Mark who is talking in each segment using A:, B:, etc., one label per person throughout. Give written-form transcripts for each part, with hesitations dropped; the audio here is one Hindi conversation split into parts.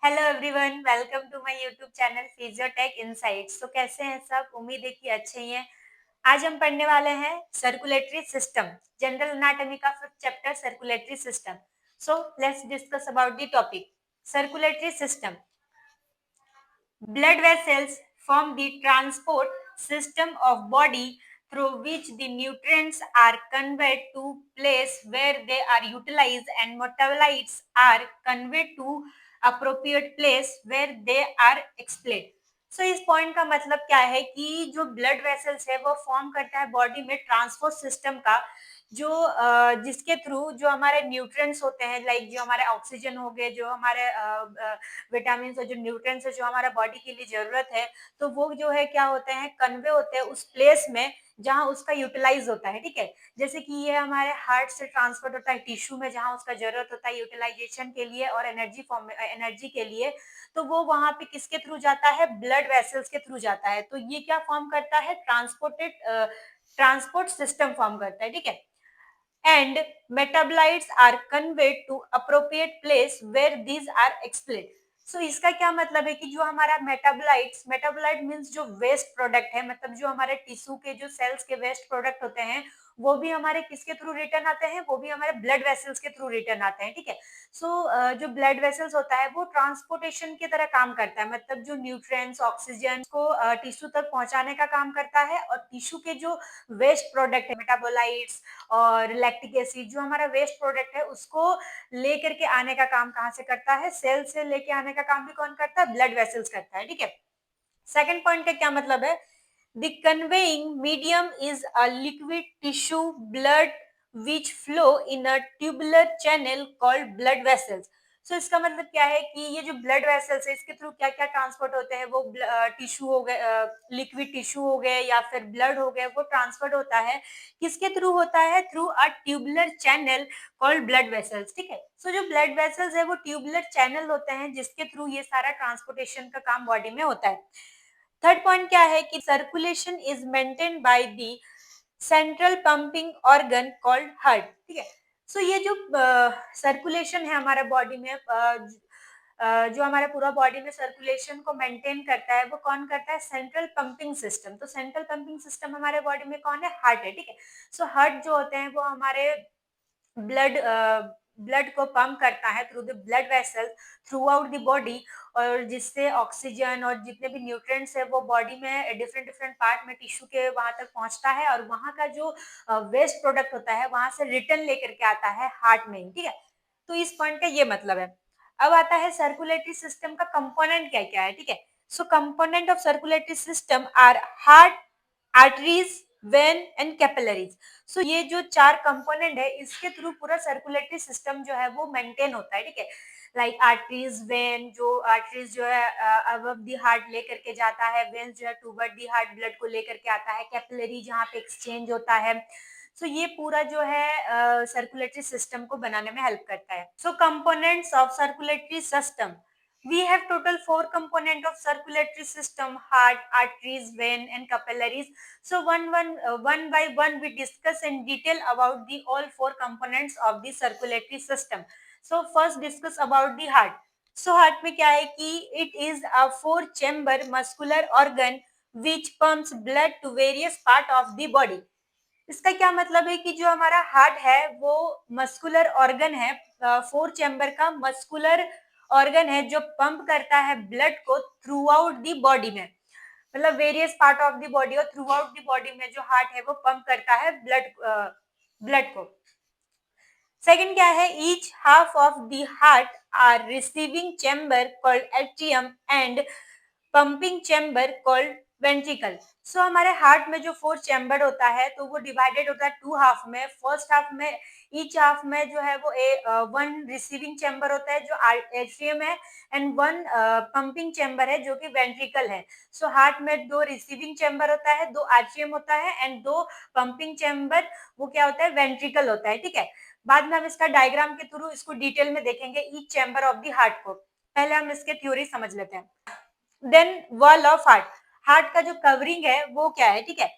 A: Hello everyone, welcome to my YouTube channel Physiotech insights. तो कैसे हैं सब? उम्मीद है कि अच्छे ही हैं। आज हम पढ़ने वाले हैं सर्कुलेटरी सिस्टम, जनरल एनाटॉमी का fifth chapter circulatory system. So let's discuss about the topic circulatory system. Blood vessels form the transport system of body through which the nutrients are conveyed to place where they are utilized and metabolites are conveyed to appropriate place where they are expelled. सो इस पॉइंट का मतलब क्या है कि जो ब्लड वेसल्स है वो फॉर्म करता है बॉडी में ट्रांसपोर्ट सिस्टम का, जो जिसके थ्रू जो हमारे न्यूट्रिएंट्स होते हैं, लाइक जो हमारे ऑक्सीजन हो गए, जो हमारे विटामिन और जो न्यूट्रिएंट्स है जो हमारा बॉडी के लिए जरूरत है, तो वो जो है क्या होते हैं, कन्वे होते हैं उस प्लेस में जहां उसका यूटिलाइज होता है। ठीक है, जैसे कि ये हमारे हार्ट से ट्रांसफर होता है टिश्यू में जहां उसका जरूरत होता है यूटिलाइजेशन के लिए और एनर्जी के लिए, तो वो वहां पे किसके थ्रू जाता है? ब्लड वेसल्स के थ्रू जाता है। तो ये क्या फॉर्म करता है? ट्रांसपोर्ट सिस्टम फॉर्म करता है। ठीक है, and metabolites are conveyed to appropriate place where these are expelled. So इसका क्या मतलब है कि जो हमारा मेटाबोलाइट मीन्स जो वेस्ट प्रोडक्ट है, मतलब जो हमारे टिश्यू के जो सेल्स के वेस्ट प्रोडक्ट होते हैं, वो भी हमारे किसके थ्रू रिटर्न आते हैं? वो भी हमारे ब्लड वेसल्स के थ्रू रिटर्न आते हैं। ठीक है, सो जो ब्लड वेसल्स होता है वो ट्रांसपोर्टेशन की तरह काम करता है, मतलब जो न्यूट्रिएंट्स ऑक्सीजन को टिश्यू तक पहुंचाने का काम करता है, और टिश्यू के जो वेस्ट प्रोडक्ट है मेटाबोलाइट्स और लैक्टिक एसिड जो हमारा वेस्ट प्रोडक्ट है उसको लेकर के आने का काम कहाँ से करता है? सेल से लेके आने का काम भी कौन करता है? ब्लड वेसल्स करता है। ठीक है, सेकंड पॉइंट का क्या मतलब है? The conveying medium is a liquid tissue blood which flow in a tubular channel called blood vessels. So इसका मतलब क्या है कि ये जो ब्लड वेसल्स है इसके थ्रू क्या क्या ट्रांसपोर्ट होते हैं? वो टिश्यू हो गए, लिक्विड टिश्यू हो गए या फिर ब्लड हो गए, वो ट्रांसफर होता है किसके थ्रू होता है? Through a tubular channel called blood vessels. ठीक है, सो जो ब्लड वेसल्स है वो ट्यूबुलर चैनल होते हैं जिसके थ्रू ये सारा ट्रांसपोर्टेशन का काम बॉडी में होता है। थर्ड पॉइंट क्या है कि circulation is maintain by the central pumping organ called heart. ठीक है, सो ये जो सर्कुलेशन है हमारा बॉडी में, जो हमारा पूरा बॉडी में सर्कुलेशन को मेंटेन करता है वो कौन करता है? Central pumping system. तो सेंट्रल पंपिंग सिस्टम हमारे बॉडी में कौन है? हार्ट है। ठीक है, सो हार्ट जो होते हैं वो हमारे ब्लड ब्लड को पंप करता है through the blood vessel through out the body, और जिससे ऑक्सीजन और जितने भी न्यूट्रिएंट्स है वो बॉडी में डिफरेंट डिफरेंट पार्ट में टिश्यू के वहां तक पहुंचता है, और वहां का जो वेस्ट प्रोडक्ट होता है वहां से रिटर्न लेकर के आता है हार्ट में ही। ठीक है, तो इस पॉइंट का ये मतलब है। अब आता है सर्कुलेटरी सिस्टम का कंपोनेंट क्या क्या है। ठीक है, so component of circulatory system are heart, arteries, vein and capillaries. So ये जो चार कंपोनेंट है इसके थ्रू पूरा सर्कुलेटरी सिस्टम जो है वो मेंटेन होता है। ठीक है, लाइक आर्टरीज, वेन, जो आर्टरीज जो है अबव दी हार्ट लेकर के जाता है, वेन जो है टूवर्ड दी हार्ट ब्लड को लेकर के आता है, कैपिलरी जहाँ पे एक्सचेंज होता है। सो ये पूरा जो है सर्कुलेटरी सिस्टम को बनाने में हेल्प करता है। So components of circulatory system, we have total four component of circulatory system: heart, arteries, vein and capillaries. So one by one we discuss in detail about the all four components of the circulatory system. So first discuss about the heart. So heart में क्या है कि it is a four chamber muscular organ which pumps blood to various part of the body. इसका क्या मतलब है कि जो हमारा हार्ट है वो मस्कुलर ऑर्गन है, फोर चैम्बर का मस्कुलर ऑर्गन है जो पंप करता है ब्लड को थ्रू आउट दी बॉडी में, मतलब various part of the body और थ्रू आउट दी बॉडी में जो हार्ट है वो पंप करता है ब्लड को। सेकंड क्या है? Each half of the heart are receiving chamber called atrium and pumping chamber called ventricle. So हमारे हार्ट में जो फोर चैम्बर होता है तो वो डिवाइडेड होता है टू हाफ में। फर्स्ट हाफ में ईच हाफ में जो है वो वन रिसीविंग चैम्बर होता है जो एट्रियम है, एंड वन पंपिंग चैम्बर है जो कि वेंट्रिकल है। सो हार्ट में दो रिसीविंग चैम्बर होता है, दो आर्ट्रियम होता है, एंड दो पंपिंग चैम्बर वो क्या होता है? वेंट्रिकल होता है। ठीक है, बाद में हम इसका डायग्राम के थ्रू इसको डिटेल में देखेंगे each chamber of the heart को। पहले हम इसके थ्योरी समझ लेते हैं। Then wall of heart, heart का जो कवरिंग है वो क्या है? ठीक है,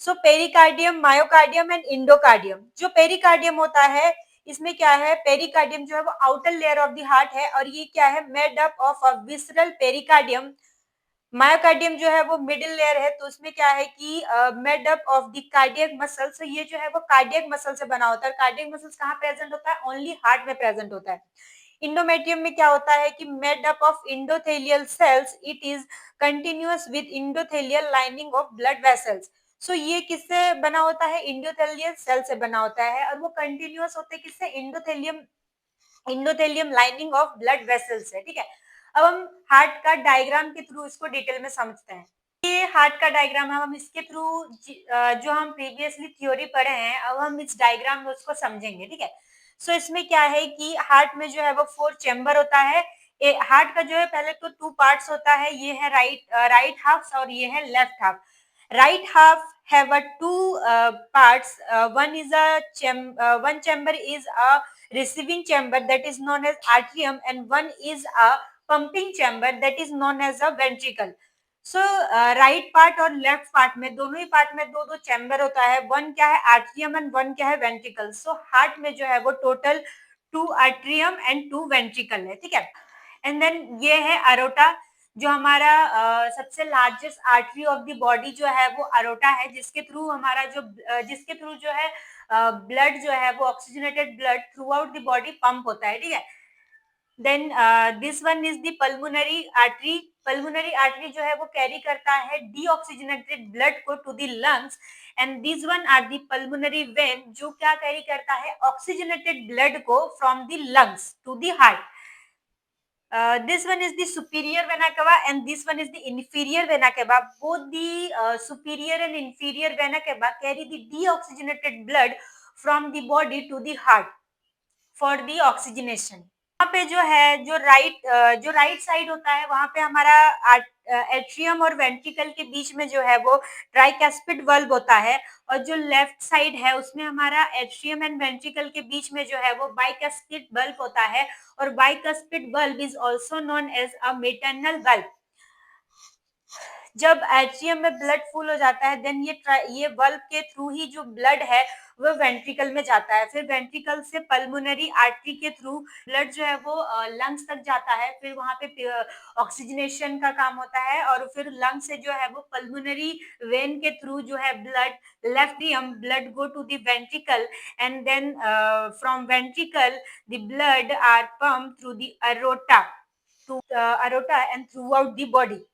A: so pericardium, myocardium and endocardium. जो पेरिकार्डियम होता है इसमें क्या है, पेरिकार्डियम जो है वो outer layer of the heart है, और ये क्या है, made up of a visceral pericardium. Myocardium जो है वो मिडिल लेयर है, तो उसमें क्या है कि made up of the cardiac muscles, ये जो है वो कार्डियक मसल से बना होता है। कार्डियक मसल्स कहाँ प्रेजेंट होता है, ओनली हार्ट में प्रेजेंट होता है। इंडोमेट्रियम में क्या होता है कि made up of endothelial cells, it is continuous with endothelial lining of blood vessels. So ये किससे बना होता है, इंडोथेलियल सेल से बना होता है, और वो कंटिन्यूअस होते हैं किससे, इंडोथेलियम, इंडोथेलियम लाइनिंग ऑफ ब्लड वेसल्स है, ठीक है। अब हम हार्ट का डायग्राम के थ्रू इसको डिटेल में समझते हैं। ये हार्ट का डायग्राम है, हम इसके थ्रू जो हम प्रीवियसली थ्योरी पढ़े हैं, अब हम इस डायग्राम में उसको समझेंगे, ठीक है। सो इसमें क्या है कि हार्ट में जो है वो 4 चैम्बर होता है। हार्ट का जो है पहले तो 2 पार्ट्स होता है, ये है राइट हाफ और ये है left half. right half have a two parts. One chamber is a receiving chamber that is known as atrium, and one is a pumping chamber that is known as a ventricle. So right part और लेफ्ट पार्ट में, दोनों ही पार्ट में दो दो चैम्बर होता है, वन क्या है आर्ट्रियम एंड वन क्या है वेंट्रिकल। सो हार्ट में जो है वो टोटल 2 आर्ट्रियम एंड 2 वेंट्रिकल है, ठीक है। एंड देन ये है अरोटा, जो हमारा सबसे largest artery of the body जो है वो अरोटा है, जिसके थ्रू हमारा जिसके थ्रू जो है ब्लड जो है वो oxygenated blood through out the body pump होता है, ठीक है। Then this one is the pulmonary artery. Pulmonary artery जो है वो कैरी करता है डीऑक्सीजनेटेड ब्लड को to the lungs, and this one are the pulmonary vein, जो क्या कैरी करता है ऑक्सीजनेटेड ब्लड को from the lungs to the heart. This one is the superior vena cava and this one is the inferior vena cava. Both the superior and inferior vena cava carry the deoxygenated blood from the body to the heart for the oxygenation. यहाँ पे जो है जो राइट साइड होता है, वहां पे हमारा एट्रियम और वेंट्रिकल के बीच में जो है वो ट्राइकैस्पिड वल्व होता है, और जो लेफ्ट साइड है उसमें हमारा एट्रियम एंड वेंट्रिकल के बीच में जो है वो बाइकस्पिड वल्व होता है, और bicuspid valve is also known as a maternal valve. जब एट्रियम में ब्लड फुल हो जाता है, देन ये वल्व के थ्रू ही जो ब्लड है वो वेंट्रिकल में जाता है, फिर वेंट्रिकल से पल्मोनरी आर्टरी के थ्रू ब्लड जो है वो लंग्स तक जाता है, फिर वहां पे ऑक्सीजनेशन का काम होता है, और फिर लंग से जो है वो पल्मोनरी वेन के थ्रू जो है blood go to the ventricle, and then from ventricle the blood are pump through the aorta and through out the body.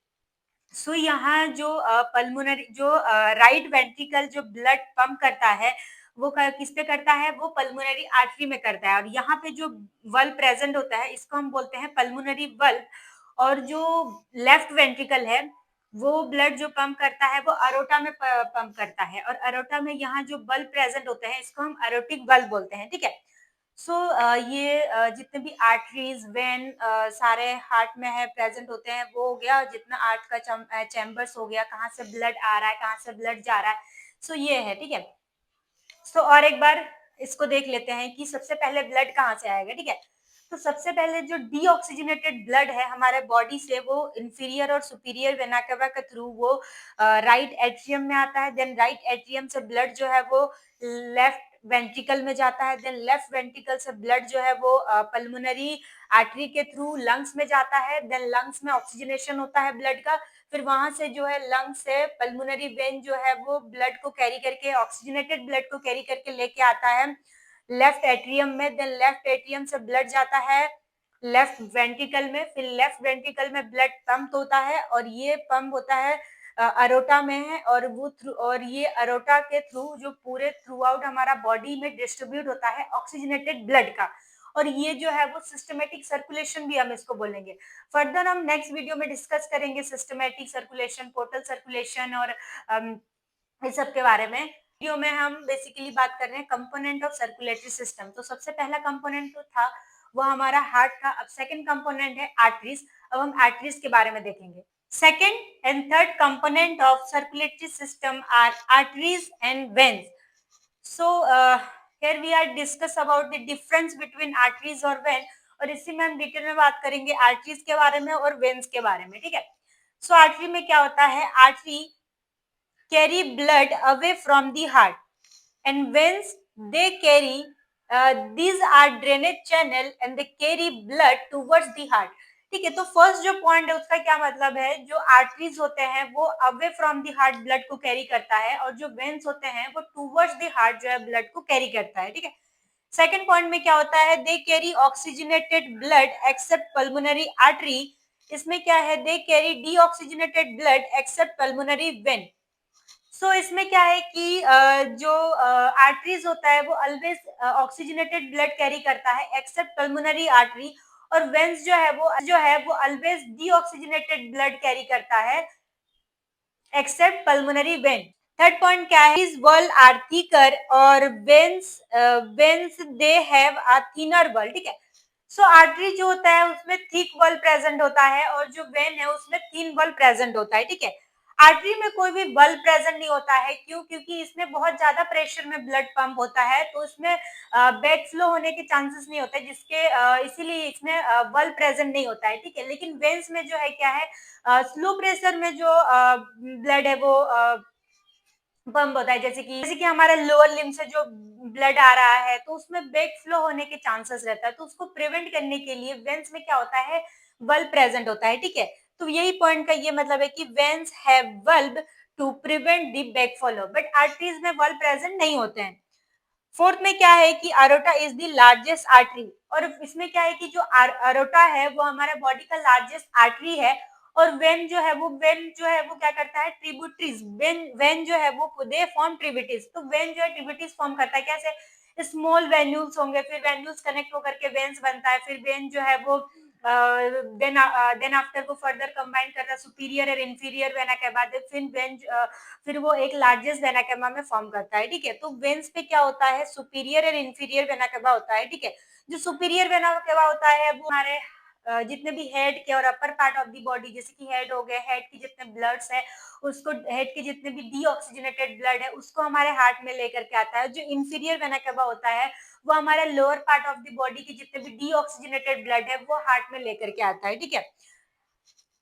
A: So यहाँ जो पल्मोनरी जो राइट वेंट्रिकल जो ब्लड पंप करता है, वो किस पे करता है, वो पल्मोनरी आर्टरी में करता है, और यहाँ पे जो वल्व प्रेजेंट होता है इसको हम बोलते हैं पल्मोनरी वल्व। और जो लेफ्ट वेंट्रिकल है, वो ब्लड जो पंप करता है वो अरोटा में पंप करता है, और अरोटा में यहाँ जो वल्व प्रेजेंट होते हैं इसको हम अरोटिक वल्व बोलते हैं, ठीक है। सो ये जितने भी आर्टरीज वेन सारे हार्ट में है प्रेजेंट होते हैं, वो हो गया जितना आर्ट का चैम्बर्स हो गया, कहाँ से ब्लड आ रहा है कहाँ से ब्लड जा रहा है। सो ये है, ठीक है। सो और एक बार इसको देख लेते हैं कि सबसे पहले ब्लड कहाँ से आएगा, ठीक है। तो सबसे पहले जो डीऑक्सीजनेटेड ब्लड है हमारे बॉडी से, वो इंफीरियर और सुपीरियर वेना केवा के थ्रू वो राइट एट्रियम में आता है, देन राइट एट्रियम से ब्लड जो है वो लेफ्ट वेंट्रिकल में जाता है, देन लेफ्ट वेंट्रिकल से ब्लड जो है वो पल्मोनरी आर्टरी के थ्रू लंग्स में जाता है, देन लंग्स में ऑक्सीजनेशन होता है ब्लड का, फिर वहां से जो है लंग से पल्मोनरी वेन जो है वो ब्लड को कैरी करके, ऑक्सीजनेटेड ब्लड को कैरी करके लेके आता है लेफ्ट एट्रियम में, देन लेफ्ट एट्रियम से ब्लड जाता है लेफ्ट वेंट्रिकल में, फिर लेफ्ट वेंट्रिकल में ब्लड पंप होता है, और ये पंप होता है अरोटा में है, और वो थ्रू और ये अरोटा के थ्रू जो पूरे थ्रू आउट हमारा बॉडी में डिस्ट्रीब्यूट होता है ऑक्सीजनेटेड ब्लड का, और ये जो है वो सिस्टमेटिक सर्कुलेशन भी हम इसको बोलेंगे। फर्दर हम नेक्स्ट वीडियो में डिस्कस करेंगे सिस्टमेटिक सर्कुलेशन, पोर्टल सर्कुलेशन और इस सब के बारे में। वीडियो में हम बेसिकली बात कर रहे हैं कंपोनेंट ऑफ सर्कुलेटरी सिस्टम। तो सबसे पहला कंपोनेंट तो था वो हमारा हार्ट का। अब सेकंड कंपोनेंट है आर्टरीज। अब हम आर्टरीज के बारे में देखेंगे। Second and third component of circulatory system are arteries and veins. So here we are discuss about the difference between arteries और vein, और इसी में हम डिटेल में बात करेंगे आर्टरीज के बारे में और वेन्स के बारे में, ठीक है। सो आर्टरी में क्या होता है, artery carry blood away from the heart, and veins they carry these are drainage channel and they carry blood towards the heart. ठीक है, तो फर्स्ट जो पॉइंट है उसका क्या मतलब है, जो आर्टरीज होते हैं वो away from the heart blood को कैरी करता है, और जो वेन्स होते हैं वो टूवर्ड्स द हार्ट जो है ब्लड को कैरी करता है। ठीक है, सेकंड पॉइंट में क्या होता है, they carry oxygenated blood except pulmonary artery. इसमें क्या है, they carry deoxygenated blood except pulmonary vein. So इसमें क्या है कि जो आर्टरीज होता है वो ऑलवेज ऑक्सीजनेटेड ब्लड कैरी करता है एक्सेप्ट पल्मोनरी आर्टरी, और वेन्स जो है वो ऑलवेज डीऑक्सीजनेटेड ब्लड कैरी करता है accept pulmonary when. Third point क्या है, इस वॉल आर थिकर और veins they have a thinner wall. ठीक है, सो आर्टरी जो होता है उसमें थिक वॉल प्रेजेंट होता है और जो वेन है उसमें थिन वॉल प्रेजेंट होता है। ठीक है, आर्टरी में कोई भी बल्ब प्रेजेंट नहीं होता है, क्यों, क्योंकि इसमें बहुत ज्यादा प्रेशर में ब्लड पंप होता है, तो इसमें बैक फ्लो होने के चांसेस नहीं होते, जिसके इसीलिए इसमें बल्ब प्रेजेंट नहीं होता है। ठीक है, लेकिन वेन्स में जो है क्या है, स्लो प्रेशर में जो ब्लड है वो पंप होता है, जैसे कि हमारे लोअर लिम से जो ब्लड आ रहा है तो उसमें बैक फ्लो होने के चांसेस रहता है, तो उसको प्रिवेंट करने के लिए वेन्स में क्या होता है, बल्ब प्रेजेंट होता है। ठीक है, तो यही पॉइंट का ये मतलब है कि veins have bulb to prevent the back flow, but arteries में बल्ब प्रेजेंट नहीं होते हैं। फोर्थ में क्या है कि aorta is the largest artery, और इसमें क्या है कि जो अरोटा है वो हमारे बॉडी का लार्जेस्ट आर्टरी है, और वेन जो है वो क्या करता है, ट्रिब्यूटरीज, वेन जो है वो दे फॉर्म ट्रिब्यूटरीज, तो वेन जो है ट्रिब्यूटरीज फॉर्म करता है कैसे, स्मॉल वेन्यूल्स होंगे, फिर वेन्यूल्स कनेक्ट होकर के वेन्स बनता है, फिर वेन जो है वो देन आफ्टर वो फर्दर कंबाइन करता है सुपीरियर और इंफीरियर वेना के बाद, फिर वो एक लार्जेस्ट वेना कैवा में फॉर्म करता है। ठीक है, तो वेन्स पे क्या होता है, सुपीरियर और इंफीरियर वेना कैवा होता है। ठीक है, जो सुपीरियर वेना कैवा होता है वो हमारे जितने भी हेड के और upper part of the body, जैसे कि हेड हो गए, हेड के जितने ब्लड्स है उसको, हेड के जितने भी डीऑक्सीजनेटेड ब्लड है उसको हमारे हार्ट में लेकर के आता है। जो इंफीरियर वेना कैवा होता है वो हमारे lower part of the body के जितने भी डीऑक्सीजनेटेड ब्लड है वो हार्ट में लेकर के आता है। ठीक है,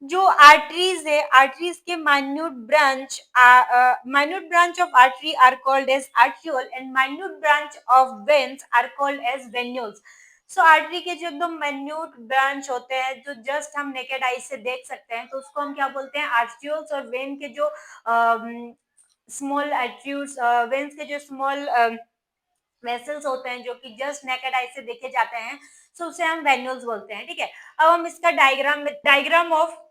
A: जो आर्टरीज है, आर्टरीज के minute branch of artery are called as arteriole and minute branch of veins are called as venules. So artery के जो एकदम माइन्यूट ब्रांच होते हैं जो जस्ट हम नेकेड आई से देख सकते हैं, तो उसको हम क्या बोलते हैं, आर्ट्रियोल्स, और वेन के जो स्मॉल आर्ट्रियोल्स, वेन्स के जो स्मॉल वेसल्स होते हैं जो कि जस्ट नेकेड आई से देखे जाते हैं, सो उसे हम वेन्यूल्स बोलते हैं। ठीक है, अब हम इसका diagram of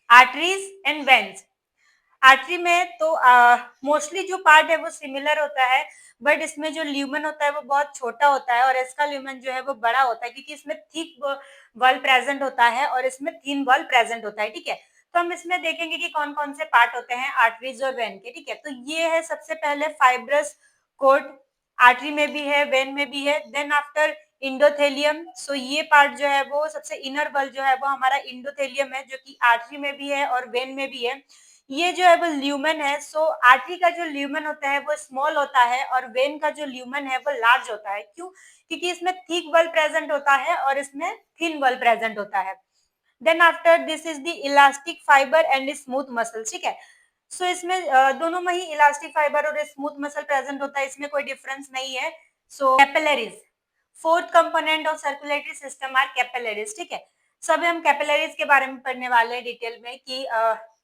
A: arteries and veins. Artery में तो मोस्टली जो पार्ट है वो सिमिलर होता है, बट इसमें जो ल्यूमन होता है वो बहुत छोटा होता है और इसका ल्यूमन जो है वो बड़ा होता है, क्योंकि इसमें थिक वॉल प्रेजेंट होता है और इसमें थिन वॉल प्रेजेंट होता है। ठीक है, तो हम इसमें देखेंगे कि कौन कौन से पार्ट होते हैं आर्टरीज और वेन के। ठीक है, तो ये है सबसे पहले फाइब्रस कोड, आर्टरी में भी है, वेन में भी है। देन आफ्टर इंडोथेलियम, सो ये पार्ट जो है वो सबसे इनर वॉल जो है वो हमारा इंडोथेलियम है, जो कि आर्टरी में भी है और वेन में भी है। ये जो है वो ल्यूमन है। सो आर्टरी का जो ल्यूमन होता है वो स्मॉल होता है और वेन का जो ल्यूमन है वो लार्ज होता है। क्यों, क्योंकि इसमें थिक वॉल प्रेजेंट होता है और इसमें थिन वॉल प्रेजेंट होता है। Then after this is the elastic fibre and smooth muscle. ठीक है, सो इसमें दोनों में ही इलास्टिक फाइबर और स्मूथ मसल प्रेजेंट होता है, इसमें कोई डिफरेंस नहीं है। So capillaries, fourth component of circulatory system are capillaries. ठीक है, सब हम कैपिलरीज के बारे में पढ़ने वाले हैं डिटेल में कि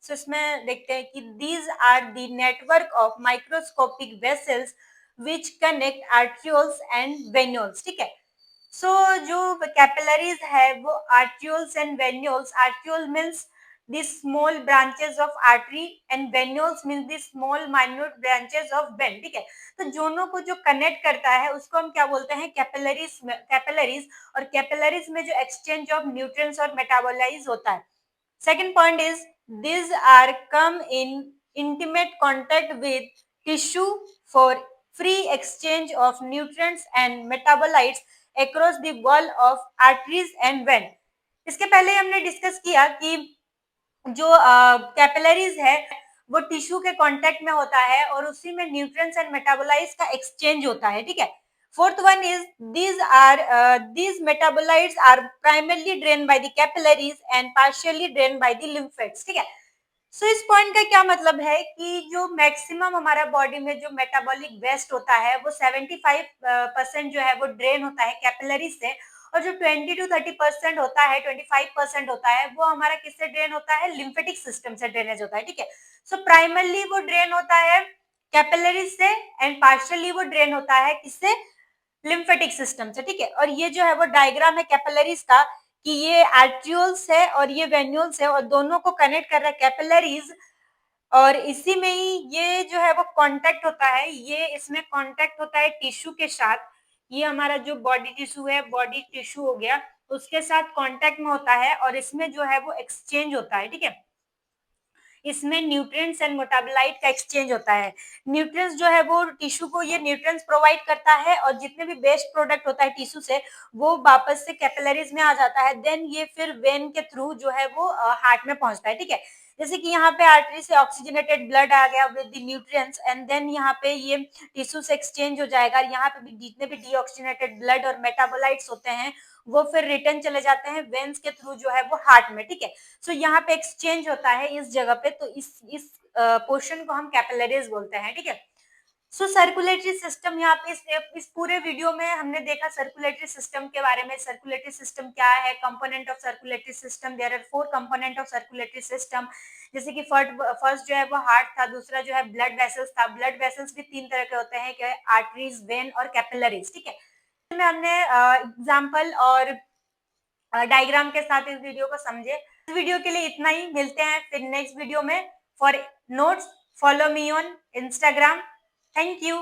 A: सो इसमें देखते हैं कि these are the network of microscopic vessels which connect arterioles and venules. ठीक है, सो जो कैपिलरीज है वो arterioles and venules, arteriole means the small branches of artery and venules means the small minute branches of vein। ठीक है, तो दोनों को जो कनेक्ट करता है उसको हम क्या बोलते हैं, कैपिलरीज। और कैपिलरीज में जो एक्सचेंज ऑफ न्यूट्रिएंट्स और मेटाबोलाइज होता है। Second point is these are come in intimate contact with tissue for free exchange of nutrients and metabolites across the wall of arteries and vein। इसके पहले हमने डिस्कस किया कि जो कैपिलरीज है वो टिश्यू के कांटेक्ट में होता है और उसी में न्यूट्रिएंट्स एंड मेटाबोलाइट्स का एक्सचेंज होता है। ठीक है, fourth one is these metabolites are primarily drained by the capillaries and partially drained by the lymphates। ठीक है, सो इस पॉइंट का क्या मतलब है कि जो मैक्सिमम हमारा बॉडी में जो मेटाबॉलिक वेस्ट होता है वो 75% जो है वो ड्रेन होता है कैपिलरी से, और जो 20 to 30% होता है, 25% होता है, वो हमारा किससे ड्रेन होता है, लिम्फेटिक सिस्टम से ड्रेनेज होता है, ठीक है। सो प्राइमरली वो ड्रेन होता है कैपिलरी से, एंड पार्शियली वो ड्रेन होता है किससे, लिम्फेटिक सिस्टम से, ठीक है। और ये जो है वो डायग्राम है कैपिलरीज का, कि ये आर्ट्रियोल्स है और ये वेन्यूल्स है, और दोनों को कनेक्ट कर रहा है कैपिलरीज, और इसी में ही ये जो है वो कांटेक्ट होता है, ये इसमें कांटेक्ट होता है टिश्यू के साथ। ये हमारा जो बॉडी टिश्यू है, बॉडी टिश्यू हो गया, उसके साथ कांटेक्ट में होता है, और इसमें जो है वो एक्सचेंज होता है, ठीक है। इसमें न्यूट्रिएंट्स एंड मेटाबोलाइट का एक्सचेंज होता है। न्यूट्रिएंट्स जो है वो टिश्यू को ये न्यूट्रिएंट्स प्रोवाइड करता है, और जितने भी वेस्ट प्रोडक्ट होता है टिश्यू से, वो वापस से कैपिलरीज में आ जाता है, देन ये फिर वेन के थ्रू जो है वो हार्ट में पहुंचता है, ठीक है। जैसे कि यहाँ पे आर्टरी से ऑक्सीजनेटेड ब्लड आ गया with the nutrients, and then यहाँ पे ये टिश्यू से एक्सचेंज हो जाएगा, यहाँ पे भी जितने भी डीऑक्सीजनेटेड ब्लड और मेटाबोलाइट्स होते हैं वो फिर रिटर्न चले जाते हैं वेन्स के थ्रू जो है वो हार्ट में, ठीक है। सो यहाँ पे एक्सचेंज होता है इस जगह पे, तो इस पोर्शन को हम कैपिलरीज बोलते हैं, ठीक है। सो सर्कुलेटरी सिस्टम, यहाँ पे इस पूरे वीडियो में हमने देखा सर्कुलेटरी सिस्टम के बारे में। सर्कुलेटरी सिस्टम क्या है, component of circulatory system, there are 4 component of circulatory system. जैसे कि फर्स्ट जो है वो हार्ट था, दूसरा जो है ब्लड वेसल्स था। ब्लड वेसल्स भी 3 तरह के होते हैं, क्या, आर्टरीज, वेन और कैपिलरीज, ठीक है। में हमने एग्जाम्पल और डायग्राम के साथ इस वीडियो को समझे। इस वीडियो के लिए इतना ही, मिलते हैं फिर नेक्स्ट वीडियो में। For notes follow me on Instagram. Thank you.